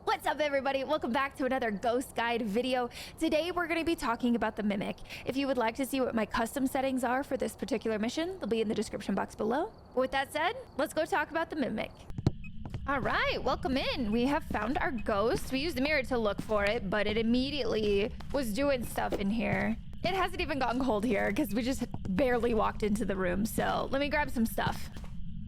What's up, everybody? Welcome back to another ghost guide video. Today we're going to be talking about the Mimic. If you would like to see what my custom settings are for this particular mission, they'll be in the description box below. But with that said, let's go talk about the Mimic. All right, welcome in. We have found our ghost. We used the mirror to look for it, but it immediately was doing stuff in here. It hasn't even gotten cold here because we just barely walked into the room. So let me grab some stuff.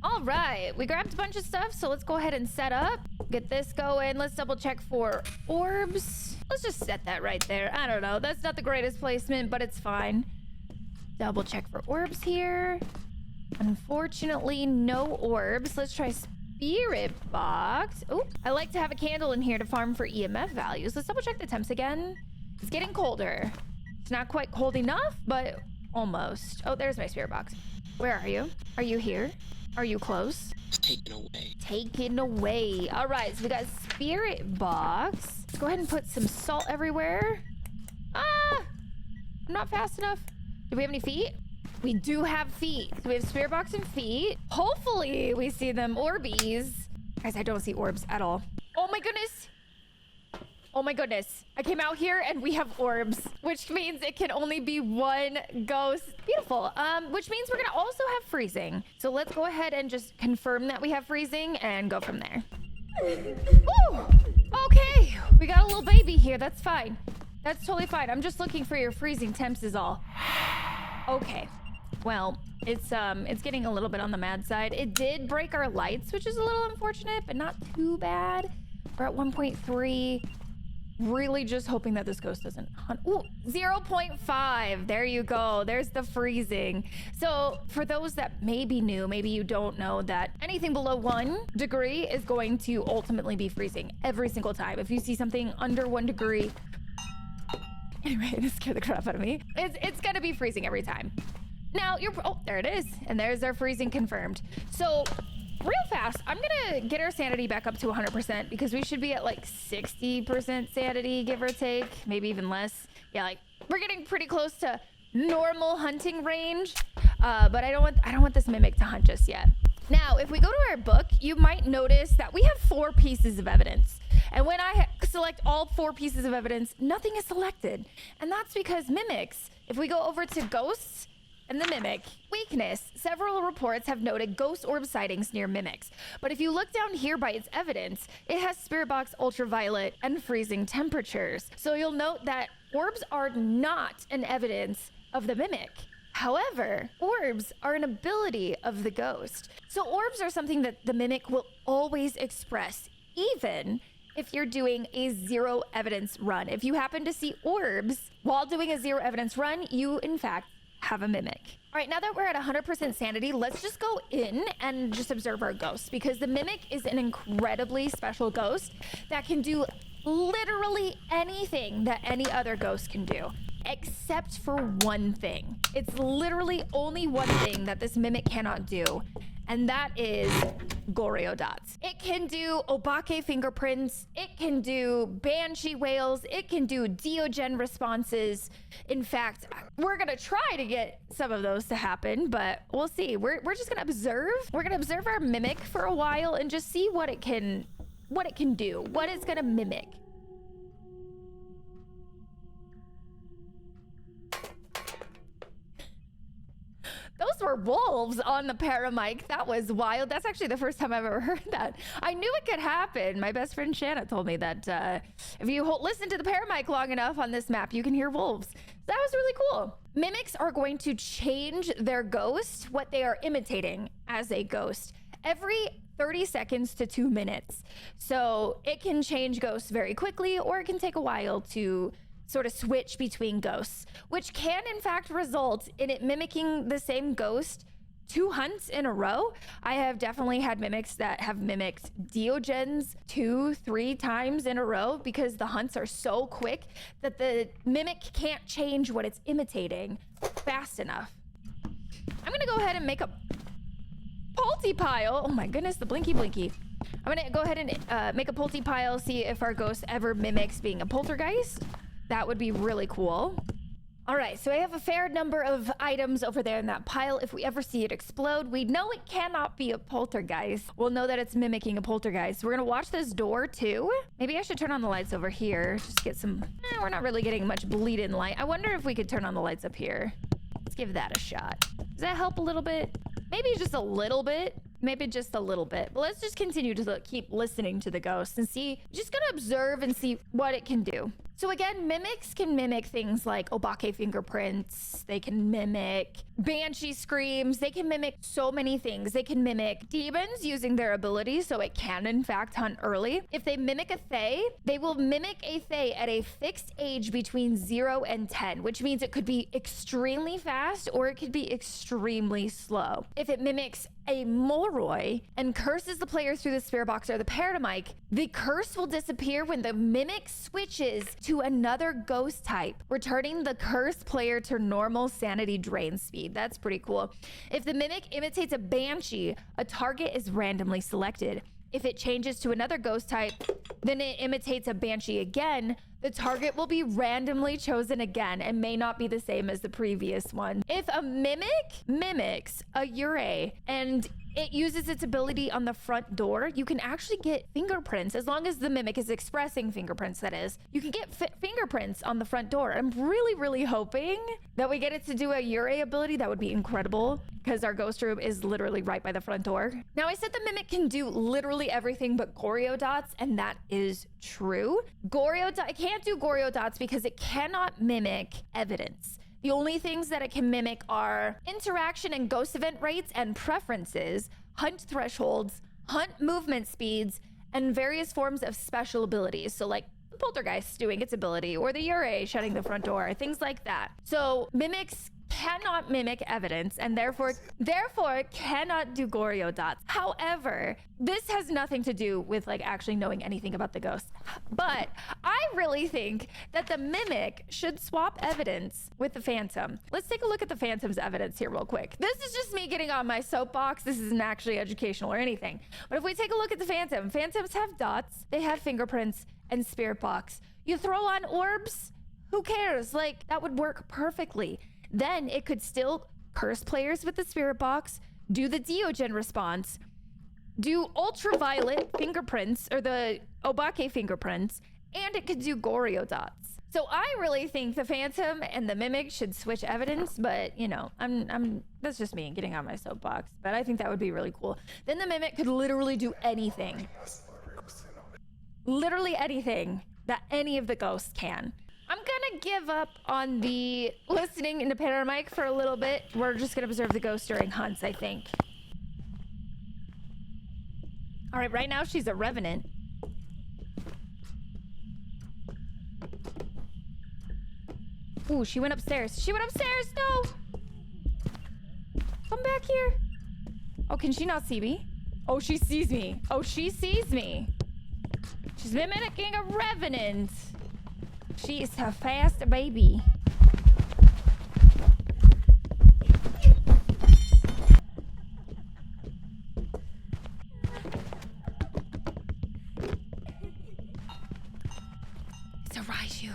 All right, we grabbed a bunch of stuff, so let's go ahead and set up. Get this going. Let's double check for orbs. Let's just set that right there. I don't know. That's not the greatest placement, but it's fine. Double check for orbs here. Unfortunately, no orbs. Let's try spirit box. Oh, I like to have a candle in here to farm for EMF values. Let's double check the temps again. It's getting colder. It's not quite cold enough, but almost. Oh, there's my spirit box. Where are you? Are you here? Are you close? Taken away. Taken away. All right, so we got spirit box. Let's go ahead and put some salt everywhere. Ah, I'm not fast enough. Do we have any feet? We do have feet. So we have spirit box and feet. Hopefully we see them orbies. Guys, I don't see orbs at all. Oh my goodness. Oh my goodness. I came out here and we have orbs, which means it can only be one ghost. Beautiful. Which means we're gonna also have freezing. So let's go ahead and just confirm that we have freezing and go from there. Ooh, okay. We got a little baby here. That's fine. That's totally fine. I'm just looking for your freezing temps is all. Okay. Well, it's getting a little bit on the mad side. It did break our lights, which is a little unfortunate, but not too bad. We're at 1.3. Really just hoping that this ghost doesn't hunt. Ooh, 0.5. There you go. There's the freezing. So for those that may be new, maybe you don't know that anything below 1 degree is going to ultimately be freezing every single time. If you see something under 1 degree, anyway, this scared the crap out of me. It's gonna be freezing every time. Now oh, there it is. And there's our freezing confirmed. So real fast, I'm gonna get our sanity back up to 100% because we should be at like 60% sanity, give or take, maybe even less. Yeah, like we're getting pretty close to normal hunting range, but I don't want this mimic to hunt just yet. Now, if we go to our book, you might notice that we have 4 pieces of evidence. And when I select all 4 pieces of evidence, nothing is selected. And that's because mimics, if we go over to ghosts, and the Mimic. Weakness. Several reports have noted ghost orb sightings near mimics. But if you look down here by its evidence, it has spirit box, ultraviolet, and freezing temperatures. So you'll note that orbs are not an evidence of the Mimic. However, orbs are an ability of the ghost. So orbs are something that the Mimic will always express, even if you're doing a 0 evidence run. If you happen to see orbs while doing a 0 evidence run, you in fact have a mimic. All right, now that we're at 100% sanity, let's just go in and just observe our ghost, because the mimic is an incredibly special ghost that can do literally anything that any other ghost can do, except for one thing. It's literally only one thing that this mimic cannot do, and that is Goryo dots. It can do Obake fingerprints, it can do Banshee wails, it can do Diogen responses. In fact, we're gonna try to get some of those to happen, but we'll see. We're just gonna observe. We're gonna observe our mimic for a while and just see what it can do, what it's gonna mimic. Those were wolves on the paramic. That was wild. That's actually the first time I've ever heard that. I knew it could happen. My best friend Shanna told me that if you listen to the paramic long enough on this map, you can hear wolves. That was really cool. Mimics are going to change their ghost, what they are imitating as a ghost, every 30 seconds to 2 minutes. So it can change ghosts very quickly, or it can take a while to sort of switch between ghosts, which can in fact result in it mimicking the same ghost 2 hunts in a row. I have definitely had mimics that have mimicked Diogens 2-3 times in a row because the hunts are so quick that the mimic can't change what it's imitating fast enough. I'm gonna go ahead and make a Polty pile. Oh my goodness, the blinky blinky. I'm gonna go ahead and make a Polty pile, see if our ghost ever mimics being a poltergeist. That would be really cool. All right, so I have a fair number of items over there in that pile. If we ever see it explode, we know it cannot be a poltergeist. We'll know that it's mimicking a poltergeist. We're gonna watch this door too. Maybe I should turn on the lights over here. Just get some, we're not really getting much bleed-in light. I wonder if we could turn on the lights up here. Let's give that a shot. Does that help a little bit? Maybe just a little bit. Maybe just a little bit. But let's just continue to keep listening to the ghost and see. Just gonna observe and see what it can do. So again, mimics can mimic things like Obake fingerprints. They can mimic banshee screams. They can mimic so many things. They can mimic demons using their abilities, so it can in fact hunt early. If they mimic a Fae, they will mimic a Fae at a fixed age between 0 and 10, which means it could be extremely fast or it could be extremely slow. If it mimics a Moroi and curses the player through the spirit box or the paradigmic, the curse will disappear when the mimic switches to another ghost type, returning the cursed player to normal sanity drain speed. That's pretty cool. If the mimic imitates a banshee, a target is randomly selected. If it changes to another ghost type, then it imitates a banshee again, the target will be randomly chosen again and may not be the same as the previous one. If a mimic mimics a Yurei and it uses its ability on the front door, you can actually get fingerprints, as long as the mimic is expressing fingerprints, that is. You can get fingerprints on the front door. I'm really, really hoping that we get it to do a Yurei ability. That would be incredible, because our ghost room is literally right by the front door. Now, I said the mimic can do literally everything but Goryo dots, and that is true. It can't do Goryo dots because it cannot mimic evidence. The only things that it can mimic are interaction and ghost event rates and preferences, hunt thresholds, hunt movement speeds, and various forms of special abilities. So like Poltergeist doing its ability, or the Yurei shutting the front door, things like that. So mimics cannot mimic evidence and therefore cannot do Goryo dots. However, this has nothing to do with like actually knowing anything about the ghost. But I really think that the mimic should swap evidence with the phantom. Let's take a look at the phantom's evidence here real quick. This is just me getting on my soapbox. This isn't actually educational or anything. But if we take a look at the phantom, phantoms have dots, they have fingerprints and spirit box. You throw on orbs, who cares? Like, that would work perfectly. Then it could still curse players with the spirit box, do the Diogen response, do ultraviolet fingerprints or the Obake fingerprints, and it could do Goryo dots. So I really think the phantom and the mimic should switch evidence, but you know, that's just me getting on my soapbox, but I think that would be really cool. Then the mimic could literally do anything. Literally anything that any of the ghosts can. I'm gonna give up on the listening into Panoramic for a little bit. We're just gonna observe the ghost during hunts, I think. All right, right now she's a revenant. Ooh, she went upstairs. She went upstairs, no! Come back here. Oh, can she not see me? Oh, she sees me. Oh, she sees me. She's mimicking a revenant. She is a fast baby. It's a Raiju.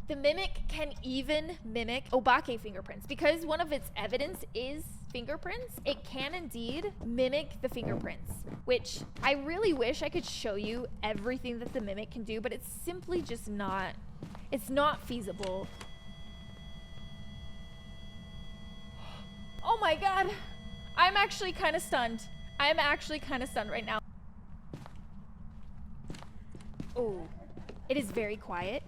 The mimic can even mimic Obake fingerprints. Because one of its evidence is fingerprints, it can indeed mimic the fingerprints, which I really wish I could show you everything that the mimic can do, but it's simply just not, it's not feasible. Oh my god, I'm actually kind of stunned. I'm actually kind of stunned right now. Oh, it is very quiet.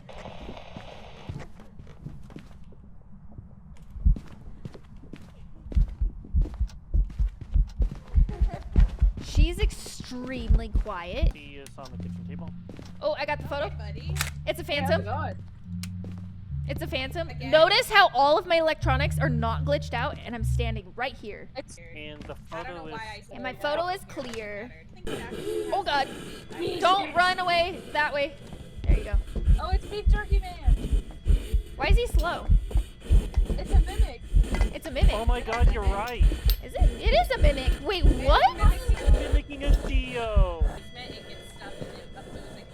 She's extremely quiet. He is on the kitchen table. Oh, I got the photo. Hey, buddy. It's a phantom. Oh my god. It's a phantom. Again? Notice how all of my electronics are not glitched out and I'm standing right here. And the I don't know photo is... why I said And my that. photo is clear. I think it actually Oh god. has- Don't run away that way. There you go. Oh, it's Big Jerky Man. Why is he slow? It's a mimic. It's a mimic. Oh my god, you're right. Is it? It is a mimic. Wait, what? Mimicking a Dio. It's meant it gets stuff in it, opposing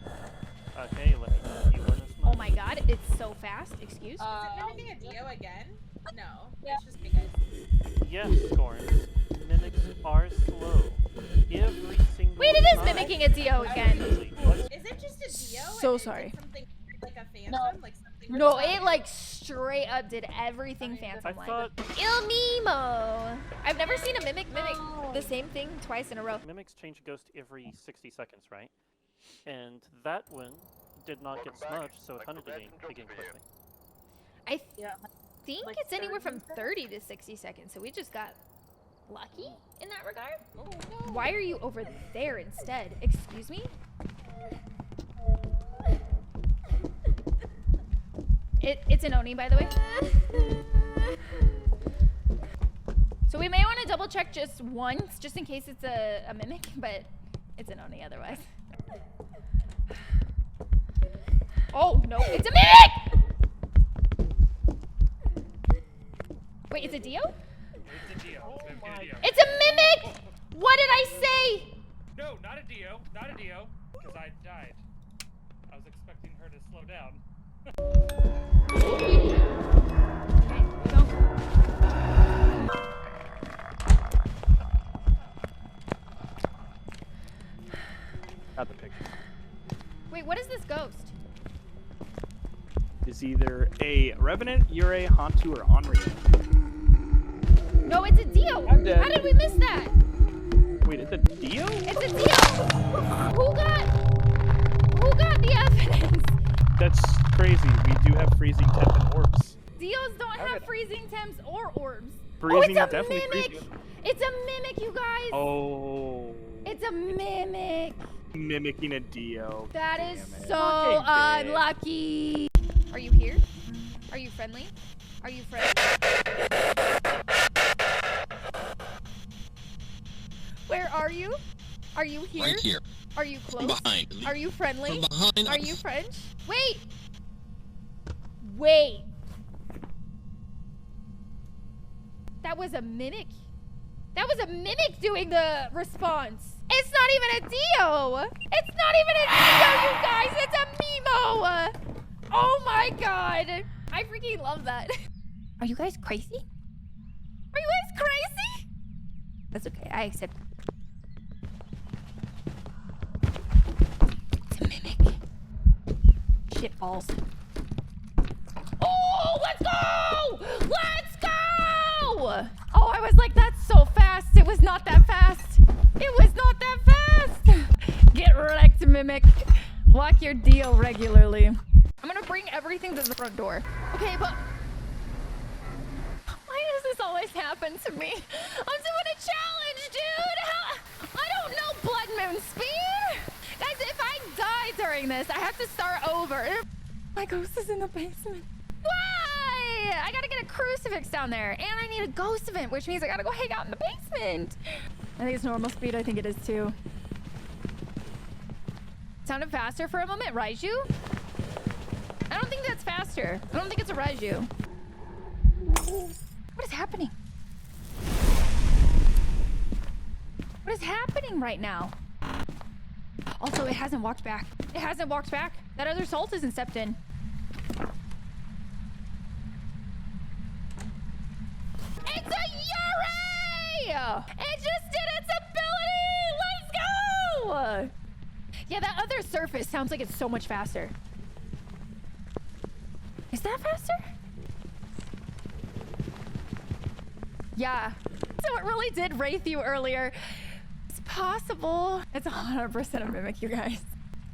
round. Okay, let me see what is Oh my god. It's so fast. Excuse? Is it mimicking a Dio again? No. Yeah. It's just because. Yes, Scorn. Mimics are slow. Every single Wait, it is time. mimicking a Dio again. Really, what's- Is it just a Dio? So and sorry. Is it something like a phantom? No. Like something No, really it like straight up did everything I phantom like. thought Il Mimo. I've never seen a mimic No. the same thing twice in a row. mimics change ghost every 60 seconds, right? And that one did not get smudged, so it hunted again quickly. I Yeah. think Like it's anywhere 30 from 30 to 60 seconds, so we just got lucky in that regard. Oh no. Why are you over there instead? Excuse me? It's an Oni, by the way. So we may want to double check just once, just in case it's a mimic, but it's an Oni otherwise. Oh, no, it's a mimic! Wait, it's a Dio? It's a Dio. It's gonna be a Dio. It's a mimic! What did I say? No, not a Dio. Not a Dio. Because I died. I was expecting her to slow down. Got the picture. Wait, what is this ghost? Is either a Revenant, Yurei, Hantu, or Onryo. No, it's a Dio. I'm dead. How did we miss that? Wait, it's a Dio? It's a Dio. Who got the evidence? That's crazy. We do have freezing temp and orbs. Dios don't have Okay. freezing temps or orbs. Freezing oh, it's a definitely mimic. freezing. It's a mimic, you guys. Oh. It's a mimic. Mimicking a Dio. That is Damn it. so Fucking bitch. unlucky. Are you here? Are you friendly? Are you friendly? Where are you? Are you here? Right here. Are you From close? behind. Are you friendly? From behind. Are you French? Wait! Wait! That was a mimic? That was a mimic doing the response. It's not even a Dio! It's not even a Dio, you guys! It's a Mimo! Oh my god! I freaking love that. Are you guys crazy? Are you guys crazy? That's okay, I accept. It's a mimic. Shit balls. Oh, let's go! Let's go! Oh, I was like, that's so fast. It was not that fast. It was not that fast. Get wrecked, mimic. Lock your deal regularly. I'm gonna bring everything to the front door. Okay, but why does this always happen to me? I'm doing a challenge, dude. I don't know Blood Moon Spear. Guys, if I die during this, I have to start over. My ghost is in the basement. Why? I gotta get a crucifix down there, and I need a ghost event, which means I gotta go hang out in the basement. I think it's normal speed. I think it is too. Sounded faster for a moment, Raiju? I don't think that's faster. I don't think it's a Raiju. What is happening? What is happening right now? Also, it hasn't walked back. It hasn't walked back. That other salt isn't stepped in. It's a Yurei! It just did its ability! Let's go! Yeah, that other surface sounds like it's so much faster. Is that faster? Yeah. So it really did wraith you earlier. It's possible. It's 100% a mimic, you guys.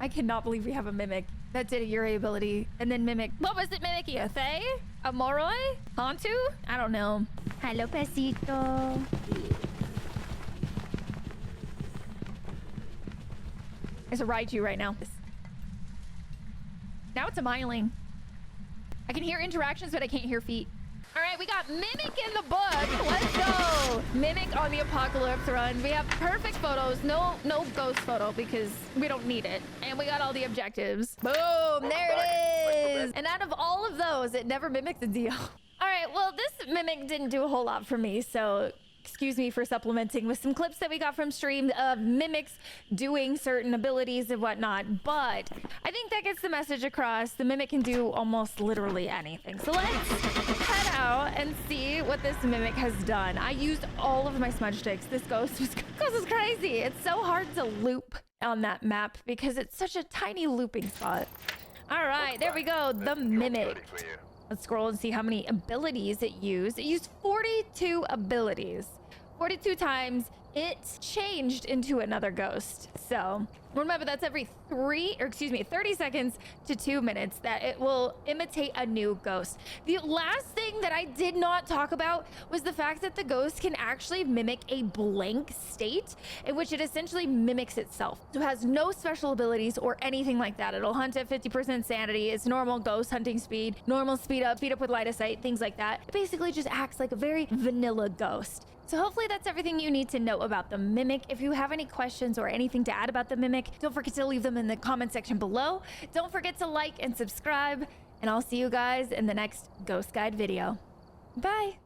I cannot believe we have a mimic that did a Yurei ability and then mimic. What was it mimicking? A Fae? A Moroi? Hantu? I don't know. Hello, Pesito. It's a Raiju right now. Now it's a Myling. I can hear interactions, but I can't hear feet. All right, we got Mimic in the book. Let's go. Mimic on the Apocalypse run. We have perfect photos. No ghost photo because we don't need it. And we got all the objectives. Boom, there it is. And out of all of those, it never mimicked the deal. All right, well, this Mimic didn't do a whole lot for me, so excuse me for supplementing with some clips that we got from stream of mimics doing certain abilities and whatnot, but I think that gets the message across. The mimic can do almost literally anything. So let's head out and see what this mimic has done. I used all of my smudge sticks. This ghost was crazy. It's so hard to loop on that map because it's such a tiny looping spot. All right, there we go. The mimic. Let's scroll and see how many abilities it used. It used 42 abilities. 42 times it changed into another ghost. So remember, that's every 30 seconds to 2 minutes that it will imitate a new ghost. The last thing that I did not talk about was the fact that the ghost can actually mimic a blank state in which it essentially mimics itself. So it has no special abilities or anything like that. It'll hunt at 50% sanity. It's normal ghost hunting speed, normal speed up with line of sight, things like that. It basically just acts like a very vanilla ghost. So hopefully that's everything you need to know about the mimic. If you have any questions or anything to add about the mimic, don't forget to leave them in the comment section below. Don't forget to like and subscribe, and I'll see you guys in the next Ghost Guide video. Bye.